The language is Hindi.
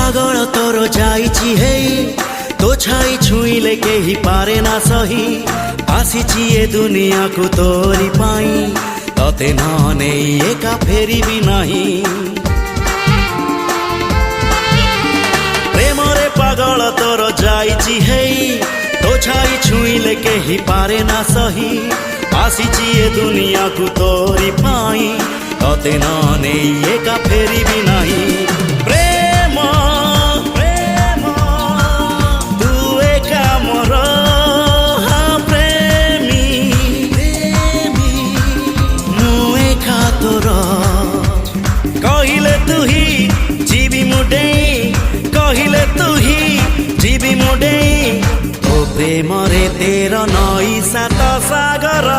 पागल तोर जाइछि हेई तो छाई छुईले केही पारे ना सही आसीछि ए दुनिया को तोरी पाई तते न नेई एका फेरी भी नाही प्रेमरे पागल तोर जाइछि हेई तो छाई छुईले केही पारे ना सही आसीछि ए दुनिया को तोरी पाई तते न नेई एका फेरी भी नाही प्रेम प्रेम तू एका मोर हाँ प्रेमी प्रेमी मु एका तोर कहिले तू ही जीवी मुडे कहिले तू ही जीवी मुडे तो प्रेम रे तेर नई सात सागर।